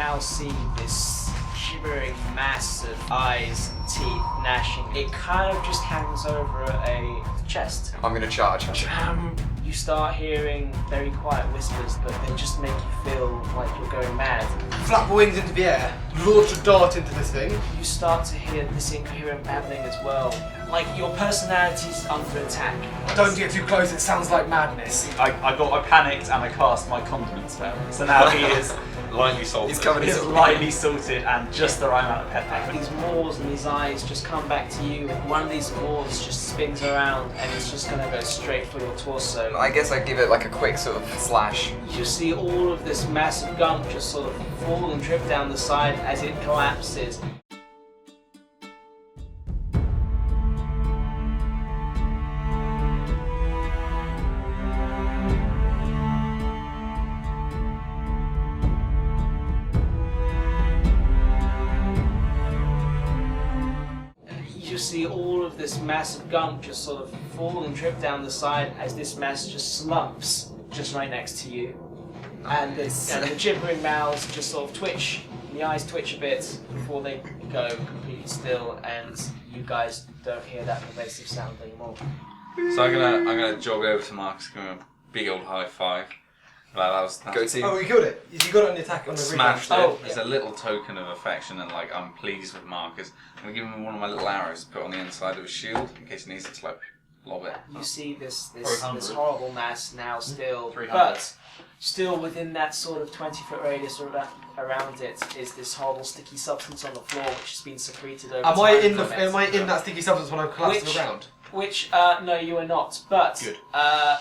now see this shivering mass of eyes and teeth gnashing. It kind of just hangs over a chest. I'm gonna charge. You start hearing very quiet whispers, but they just make you feel like you're going mad. Flap my wings into the air, launch a dart into this thing. You start to hear this incoherent babbling as well. Like your personality's under attack. Don't get too close, it sounds like madness. I panicked and I cast my condiment spell. So now he is lightly salted. He's covered in salt. Lightly salted and just the right amount of pepper. These maws and these eyes just come back to you, and one of these maws just spins around and it's just gonna go straight for your torso. I guess I give it like a quick sort of slash. You just see all of this massive gunk just sort of fall and drip down the side as it collapses. You see all of this massive gunk just sort of fall and drip down the side as this mass just slumps just right next to you. And the gibbering mouths just sort of twitch, and the eyes twitch a bit before they go completely still, and you guys don't hear that pervasive sound anymore. So I'm gonna jog over to Marcus, give him a big old high five. That was Go team. Oh, you killed it. You got it on the attack on the smashed it. Oh, As yeah. a little token of affection and like I'm pleased with Marcus. I'm gonna give him one of my little arrows to put on the inside of his shield in case he needs to like lob it. You see this 300. horrible mass now still, 300. but still within that sort of 20-foot radius around it is this horrible sticky substance on the floor which has been secreted over Am time. I in that sticky substance when I'm collapsing Which- around? Which, no, you are not. But Good.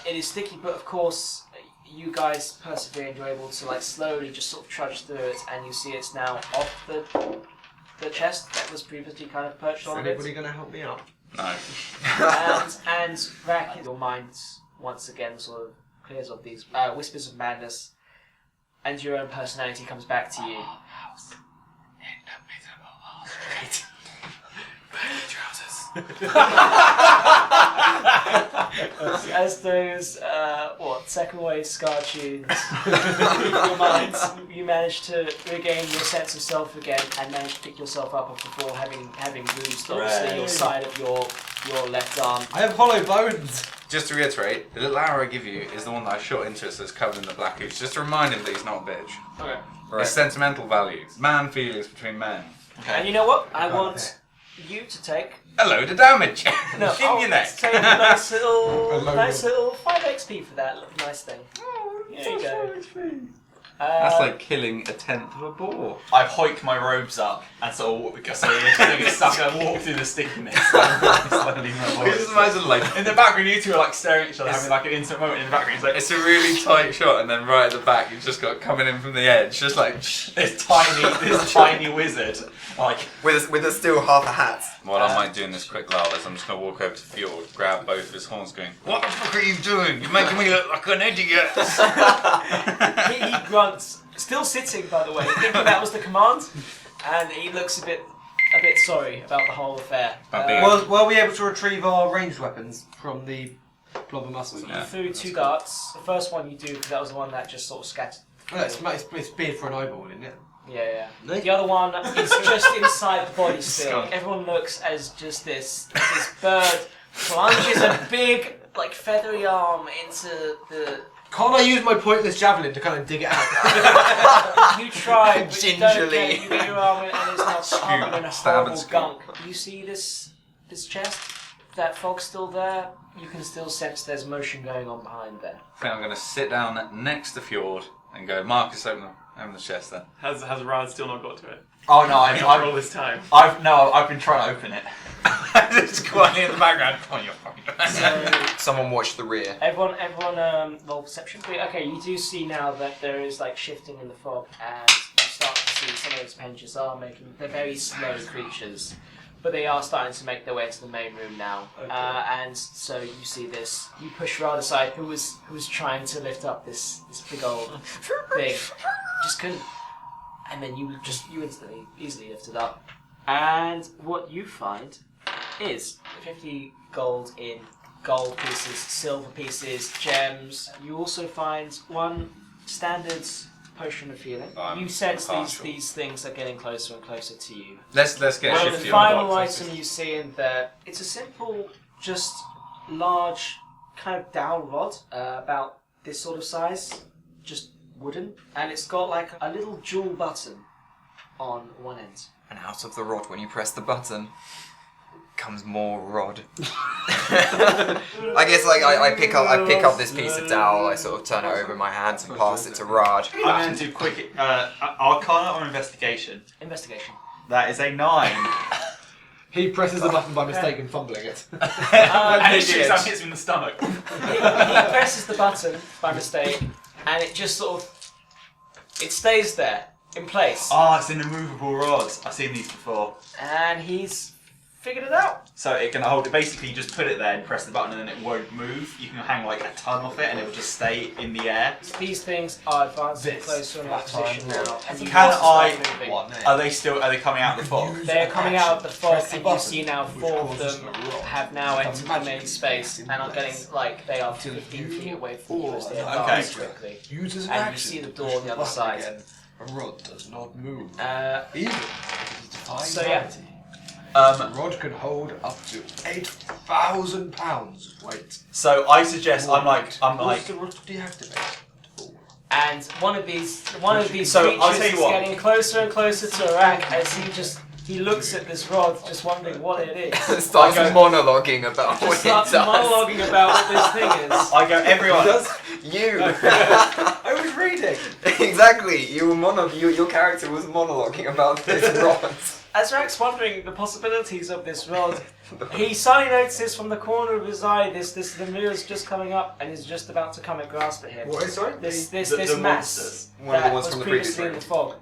it is sticky. But of course, you guys persevere and you're able to like slowly just sort of trudge through it, and you see it's now off the chest that was previously kind of perched Is on anybody it. going to help me out? No. And back in your mind once again sort of clears of these whispers of madness, and your own personality comes back to you. As those second wave scar tunes in your mind, you manage to regain your sense of self again and manage to pick yourself up off the floor, having bruised obviously your side of your left arm. I have hollow bones. Just to reiterate, the little arrow I give you is the one that I shot into us that's covered in the black ooze. Just to remind him that he's not a bitch. Okay. Right. It's sentimental values. Man feelings between men. And you know what? I want you to take A load of damage. no, in your neck. take a nice A little load 5 XP for that nice thing. There you go. That's like killing a tenth of a boar. I hoik my robes up and sort of get stuck and walk through the stickiness. Slowly Just imagine like in the background, you two are like staring at each other, having like an intimate moment in the background. It's like it's a really tight shot, and then right at the back you've just got coming in from the edge, just like this tiny wizard, like With a still half a hat. While I might doing this quick lull, I'm just gonna walk over to Fjord, grab both of his horns, going, "What the fuck are you doing? You're making me look like an idiot." He grunts, still sitting by the way, thinking that was the command, and he looks a bit sorry about the whole affair. Were we able to retrieve our ranged weapons from the blob of muscle? You threw 2 darts. The first one you do, because that was the one that just sort of scattered. Well, it's big for an eyeball, isn't it? Yeah. Nice. The other one is just inside the body still. Skunk. Everyone looks as just this bird plunges a big, like, feathery arm into the... Can't I use my pointless javelin to kind of dig it out? You try, but you don't Gingerly. get, you get your arm in and it's now covered in a stab and horrible scoop. gunk. You see this chest? That fog's still there. You can still sense there's motion going on behind there. I think I'm gonna sit down next to Fjord and go, "Marcus, open the chest then." has Ryan still not got to it? Oh no, After all this time. I've been trying to open it. Just quietly in the background. Oh, you're fucking. So Someone watch the rear. everyone, roll perception. Okay, you do see now that there is like shifting in the fog, and you start to see some of those pensions are making. They're very slow creatures, but they are starting to make their way into the main room now. And so you see this. You push Rod aside, who was trying to lift up this big old thing, just couldn't. And then you instantly easily lift it up. And what you find is 50 gold in gold pieces, silver pieces, gems. You also find one standard potion of healing. I'm You sense partial. these things are getting closer and closer to you. Let's get Well, the shifty on the final box. item you see in there, it's a simple, just large kind of dowel rod, about this sort of size, just wooden, and it's got like a little jewel button on one end. And out of the rod, when you press the button, comes more rod. I guess like I pick up this piece of dowel, I sort of turn it over in my hands and pass it to Raj. I'm going to do quick Arcana or Investigation. Investigation. That is a 9. He presses the button by mistake and fumbling it. And it shoots out, hits him in the stomach. He presses the button by mistake, and it just sort of, it stays there in place, It's an immovable rod. I've seen these before. and he's figured it out. So it can hold it. Basically, you just put it there and press the button, and then it won't move. You can hang like a ton off it, and it will just stay in the air. These things are advancing This closer in their flat position iron now, and you Can also I- start moving. Are they still? Are they coming out of the fog? They're coming out of the fog, Press the and you button, see now which 4 of causes them a rock have now to entered the become main magic space in and are getting place. like they are Till 15 you feet away from you or as they the advance Okay. quickly. Uses an And you action see the to door push on the other button side. again. A rod does not move. Uh, Even if it is defying So, yeah. gravity. A rod can hold up to 8,000 pounds of weight. So I suggest I'm like What's the rod deactivate? and one of these So, creatures I'll tell you is what. getting closer and closer to Iraq as he looks at this rod, just wondering what it is. Starts I go- monologuing about what Just it starts does. monologuing about what this thing is. I go everyone. You. I was reading. Exactly. Your character was monologuing about this rod. As Rack's wondering the possibilities of this rod, he suddenly notices from the corner of his eye the mirror's just coming up and is just about to come and grasp at him. What is sorry? This The mass monsters. One of the that ones was from the previous previously in room. the fog.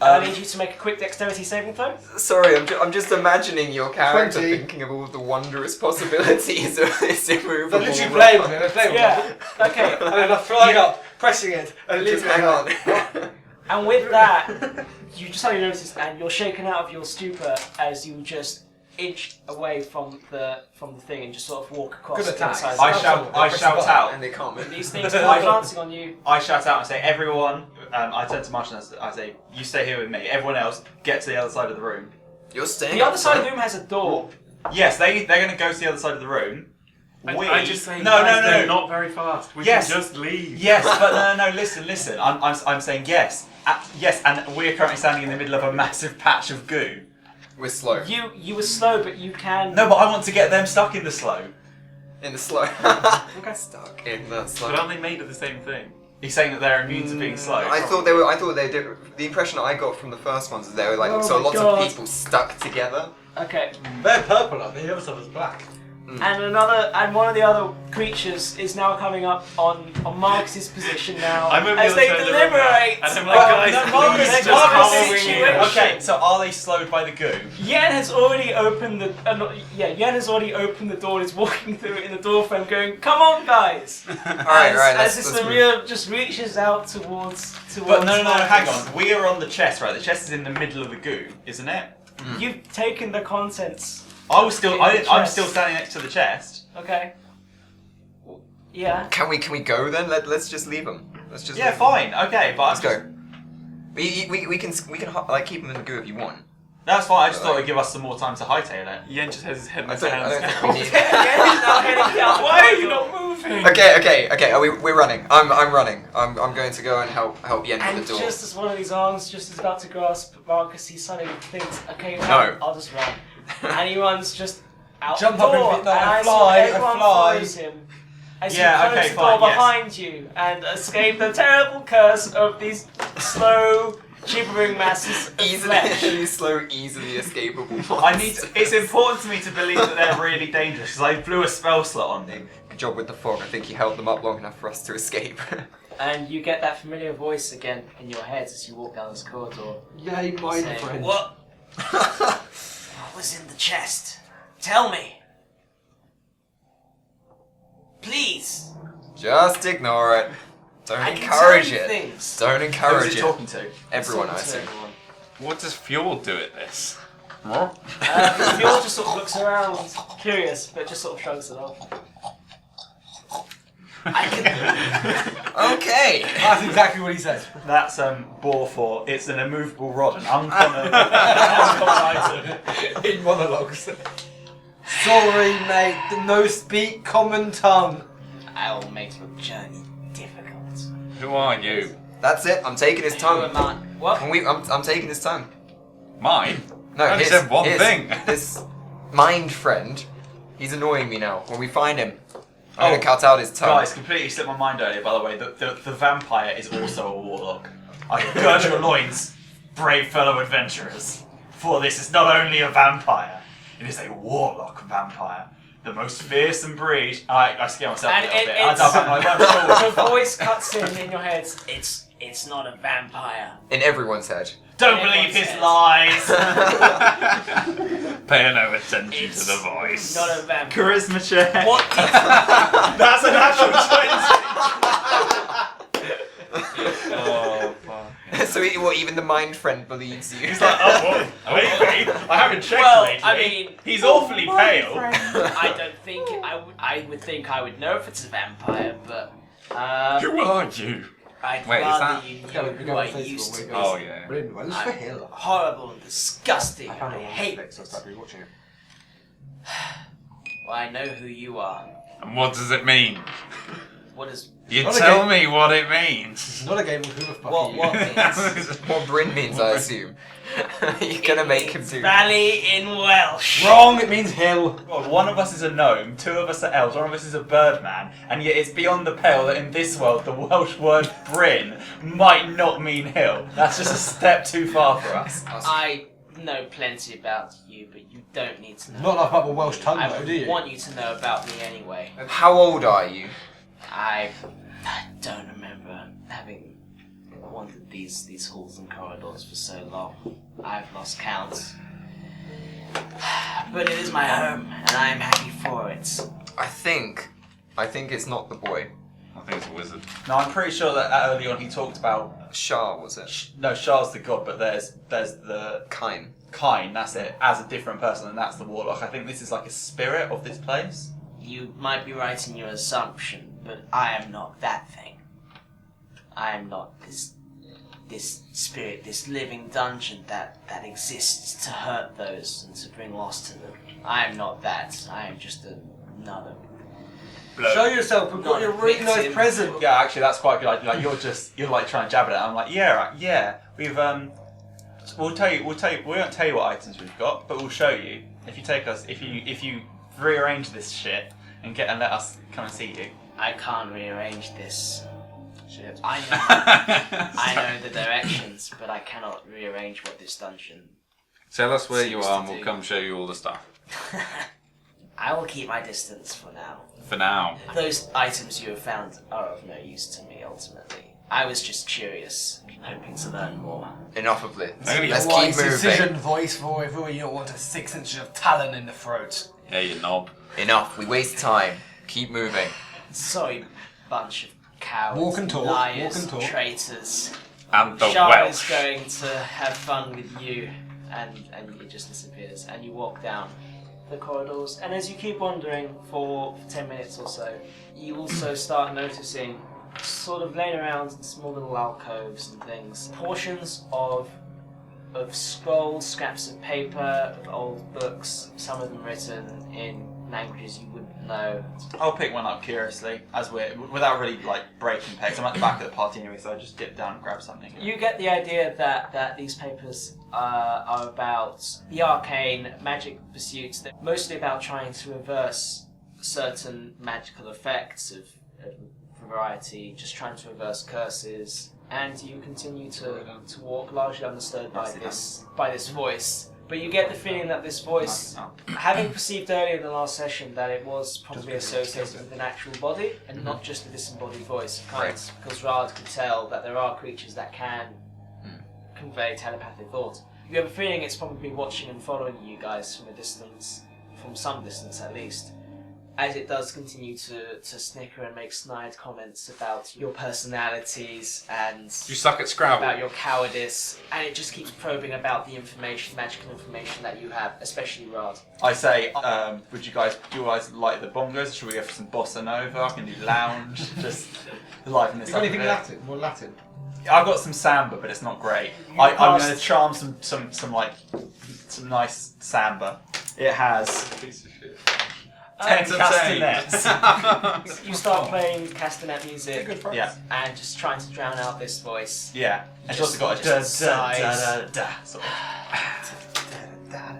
I need you to make a quick dexterity saving throw. Sorry, I'm just imagining your character 20. thinking of all the wondrous possibilities of this immovable I literally rod. play on it. I play on it. Yeah. Okay. And then I fly up, pressing it, and Just leaving hang it. on. And with that, you just suddenly notice, and you're shaken out of your stupor as you just inch away from the thing and just sort of walk across Good the attack. inside. I shout out. And they can't move. These things are glancing on you. I shout out and say, everyone. I turn to Marshall and I say, you stay here with me. Everyone else, get to the other side of the room. You're staying The other side of outside? the room has a door. Yes, they're going to go to the other side of the room. I just say, no, guys, no, they're no. not very fast. We Yes. can just leave. Yes, but no. Listen. I'm saying yes. Yes, and we're currently standing in the middle of a massive patch of goo. We're slow. You were slow, but you can. No, but I want to get them stuck in the slow. In the slow. Stuck in the slow. But aren't they made of the same thing? He's saying that they're immune to being slow. I thought they did. The impression I got from the first ones is they were like Oh so my lots God. of people stuck together. Okay. They're purple, aren't they? The other stuff is black. And one of the other creatures is now coming up on Marcus's position now. I'm over the as other they side of the room now, deliberate. and I'm like, guys, on please Marcus' just Marcus' follow me. situation. Okay, so are they slowed by the goo? Yen has already opened the Yen has already opened the door and is walking through it in the doorframe going, "Come on, guys!" Alright, As let's this move. Maria just reaches out towards But no, Marcus. hang on. We are on the chest, right? The chest is in the middle of the goo, isn't it? You've taken the contents. I'm In still the standing next to the chest. Okay. Yeah. Can we go then? Let's just leave them. Let's just Yeah, leave 'em. fine. Okay, but Let's go. We can like keep them in the goo if you want. That's fine. I just thought it'd give us some more time to hightail it. Yen just has his head in I his don't hands. think we need. Yen's now heading down. Why are you not moving? Okay. We're running. I'm running. I'm going to go and help Yen And with the door. just as one of these arms just is about to grasp Marcus, he suddenly thinks, okay, No. I'll just run. And he runs just out Jump the up and door. beat that, and I I saw fly, I everyone fly. follows him. As Yeah, you close okay, the door fine, yes. behind you and escape the terrible curse of these slow, gibbering masses of flesh. Easily slow, easily escapable. It's important to me to believe that they're really dangerous because I blew a spell slot on them. Good job with the fog. I think you held them up long enough for us to escape. And you get that familiar voice again in your head as you walk down this corridor. Yay, my saying, friend. What was in the chest? Tell me. Please. Just ignore it. Don't I can encourage tell you it. things. Don't Who's encourage it it. talking to? Everyone, I Talking to assume. everyone. What does fuel do at this? Fjord just sort of looks around, curious, but just sort of shrugs it off. I can. Okay. That's exactly what he said. That's bore for. It's an immovable rod, an uncommon item. In monologues. Sorry, mate. No speak common tongue. I will make your journey difficult. Who are you? That's it. I'm taking his tongue. What? I'm taking his tongue. Mine? No, I only his, said one his, thing. This mind friend. He's annoying me now. When we find him, I'm Oh, gonna cut out his tongue. Guys, completely slipped my mind earlier, by the way. The vampire is also a warlock. I gird your loins, brave fellow adventurers. For this is not only a vampire, it is a warlock vampire. The most fearsome breed. I scare myself And a little bit. the voice cuts in your head. It's not a vampire. In everyone's head. Don't Everyone believe his says. lies. Pay no attention It's to the voice. not a vampire. Charisma check. What? That's a natural 20. Oh, fuck. So even the mind friend believes you. He's like, oh, well, maybe. I haven't checked Well, lately. I mean, he's awfully pale. I don't think I would think I would know if it's a vampire, but Who are you? I'd Wait, is rather that- you Yeah, knew we who go I on Facebook, used to we be. go- Oh, yeah. Brilliant. Well, it's for Hill. Horrible and disgusting. I found I it on hate Netflix, so I it. started rewatching it. Well, I know who you are. And what does it mean? What is You Not a tell game. me what it means. It's not a game of who the fuck what? are you. What means? What Bryn means, I assume. You're gonna make him do. Valley in Welsh. Wrong, it means hill. God, one of us is a gnome, two of us are elves, one of us is a birdman, and yet it's beyond the pale that in this world the Welsh word Bryn might not mean hill. That's just a step too far for us. I know plenty about you, but you don't need to know. Not enough about the Welsh tongue, I though, do you? want you to know about me anyway. How old are you? I don't remember having wandered these halls and corridors for so long. I've lost count. But it is my home, and I am happy for it. I think it's not the boy. I think it's a wizard. No, I'm pretty sure that early on he talked about Shah, was it? no, Shah's the god, but there's the Kine. Kine, that's it, as a different person, and that's the warlock. I think this is like a spirit of this place. You might be right in your assumption, but I am not that thing. I am not this spirit, this living dungeon that exists to hurt those and to bring loss to them. I am not that. I am just another. Show yourself. We've got Not your a really nice victim. present. Yeah, actually, that's quite good. Like you're like trying to jab at it. I'm like, yeah, right, yeah. We've we'll tell you. We won't tell you what items we've got, but we'll show you if you take us. If you rearrange this shit and let us come and see you. I can't rearrange this. Shit. I know the directions, but I cannot rearrange what this dungeon. Tell us where you Seems are to and we'll do. come show you all the stuff. I will keep my distance for now. For now. Those items you have found are of no use to me ultimately. I was just curious, hoping to learn more. Enough of this. Maybe Let's Wise keep decision moving. voice for everyone. You don't want a 6 inches of talon in the throat. Yeah, you knob. Enough. We waste time. Keep moving. Sorry, bunch of cowards, Walk and talk, liars, walk and talk. traitors. And the Shah is Welsh. going to have fun with you, and it just disappears. And you walk down the corridors, and as you keep wandering for 10 minutes or so, you also start noticing, sort of laying around in small little alcoves and things, portions of scrolls, scraps of paper, of old books, some of them written in languages you wouldn't know. I'll pick one up curiously, as without really like breaking pegs. I'm at the back of the party anyway, so I just dip down and grab something. You get the idea that these papers are about the arcane magic pursuits, that mostly about trying to reverse certain magical effects of variety, just trying to reverse curses, and you continue to walk, largely undisturbed by this voice. But you get the feeling that this voice, having perceived earlier in the last session that it was probably associated with an actual body and not just a disembodied voice, Right. because Rad could tell that there are creatures that can convey telepathic thought. You have a feeling it's probably watching and following you guys from a distance, from some distance at least. as it does continue to snicker and make snide comments about your personalities and You suck at Scrabble. about your cowardice, and it just keeps probing about the magical information that you have, especially Rod. I say, do you guys like the bongos? Should we go for some bossa nova? I can do lounge, just liven this You got up a anything bit. Latin? More Latin? I've got some samba, but it's not great. I'm going to charm some nice samba. It has Piece of shit. 10 Entertain. castanets. You start playing castanet music Good price. Yeah, and just trying to drown out this voice. yeah. And it's also got a Just da da sighs. da da da sort of.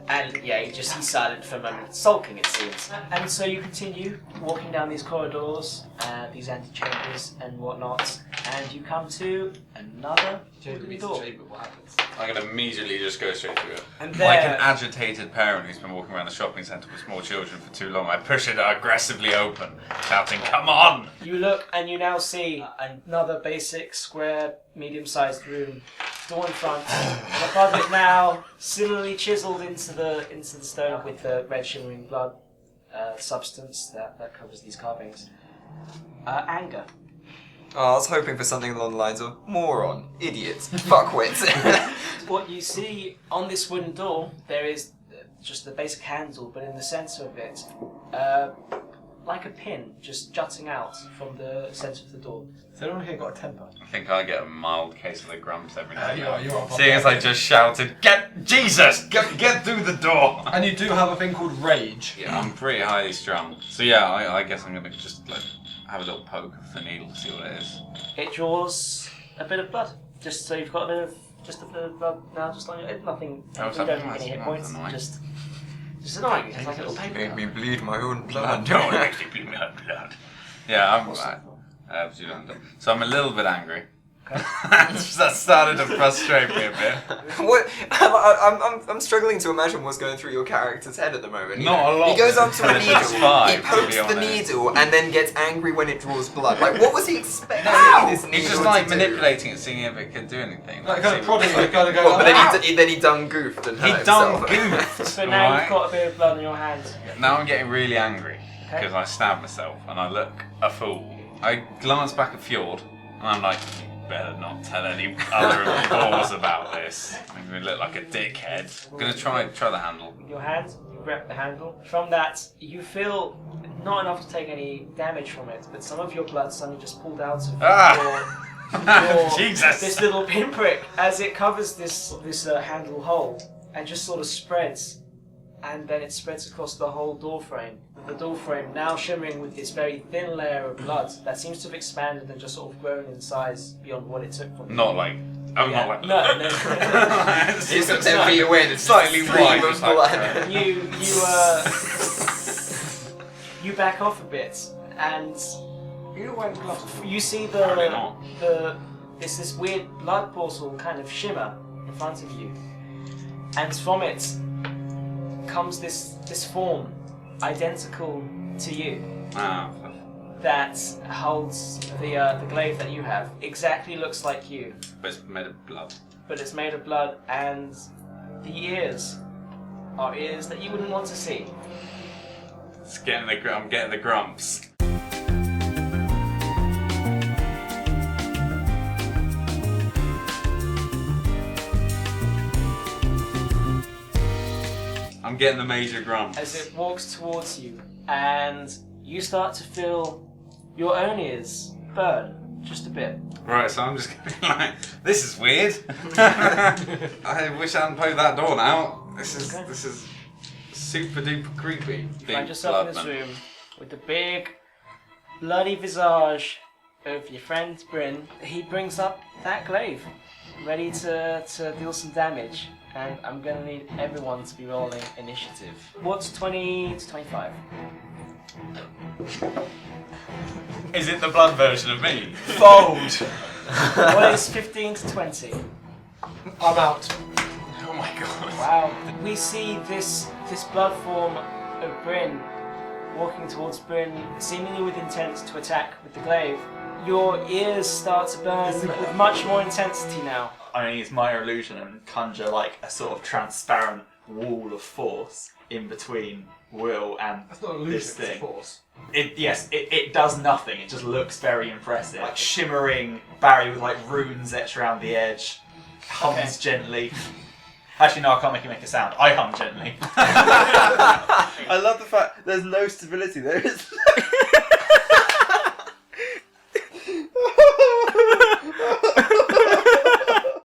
And yeah, he's silent for a moment, sulking it seems. And so you continue walking down these corridors, these antechambers and whatnot, and you come to another wooden door. What happens? I'm going to immediately just go straight through it. And Like an there, agitated parent who's been walking around the shopping centre with small children for too long, I push it aggressively open, shouting, "Come on!" you look and you now see another basic square, medium-sized room. Door in front, and above it now, similarly chiseled into the stone with the red shimmering blood substance that covers these carvings. Anger. Oh, I was hoping for something along the lines of moron, idiot, fuckwit. What you see on this wooden door, there is just the basic handle, but in the centre of it, like a pin just jutting out from the centre of the door. Has anyone here got a temper? I think I get a mild case of the grumps every now and you are- then. you are Seeing as I just shouted, get through the door! And you do have a thing called rage. Yeah, I'm pretty highly strung. So yeah, I guess I'm gonna just like have a little poke of the needle to see what it is. It draws a bit of blood, just so you've got a bit of blood now, just like nothing. Oh, You so don't have that's- any hit that's points. annoying. Just annoying. It's like a little paper. Made me bleed my own blood. Don't make me bleed my blood. Yeah, so I'm a little bit angry. Okay. That started to frustrate me a bit. What? I'm struggling to imagine what's going through your character's head at the moment. You Not know, a lot. He goes up to a It's needle, five, he to be pokes the honest. needle, and then gets angry when it draws blood. Like, what was he expecting this needle He's just like to do? manipulating it, seeing if it could do anything. Like kind of prodding, like kind of Well, going. but then he done goofed and He hurt done himself. goofed. So now alright? you've got a bit of blood in your hand. Now I'm getting really angry Okay. because I stabbed myself and I look a fool. I glance back at Fjord and I'm like, you better not tell any other of the boars about this. I'm gonna look like a dickhead. I'm gonna try the handle. With your hand, you grab the handle. From that, you feel not enough to take any damage from it, but some of your blood suddenly just pulled out of your Jesus! this little pinprick as it covers this handle hole and just sort of spreads, and then it spreads across the whole door frame. The door frame now shimmering with this very thin layer of blood that seems to have expanded and just sort of grown in size beyond what it took from. Not like I'm Yeah. not like No. It's a 10 feet away and it's Slightly stream wide, of just like- blood. You back off a bit, and You know where the gloves are? you see Probably not. this weird blood portal kind of shimmer in front of you, and from it comes this form identical to you Ah, that holds the glaive that you have. Exactly looks like you, but it's made of blood. but it's made of blood, and the ears are ears that you wouldn't want to see. I'm getting the grumps. I'm getting the major grumps. As it walks towards you, and you start to feel your own ears burn just a bit. Right, so I'm just gonna be like, this is weird. I wish I hadn't played that door now. This is super duper creepy. You find yourself in this room with the big, bloody visage of your friend Bryn. He brings up that glaive, ready to deal some damage. And I'm going to need everyone to be rolling initiative. What's 20 to 25? Is it the blood version of me? Fold! What is 15 to 20? I'm out. Oh my god. Wow. We see this blood form of Bryn walking towards Bryn, seemingly with intent to attack with the glaive. Your ears start to burn with much more intensity now. I'm going to use my illusion and conjure like a sort of transparent wall of force in between will and That's not an illusion, this it's a thing. force. It does nothing. It just looks very impressive. Like shimmering barrier with like runes etched around the edge. Hums gently. Actually, no, I can't make it make a sound. I hum gently. I love the fact there's no stability there.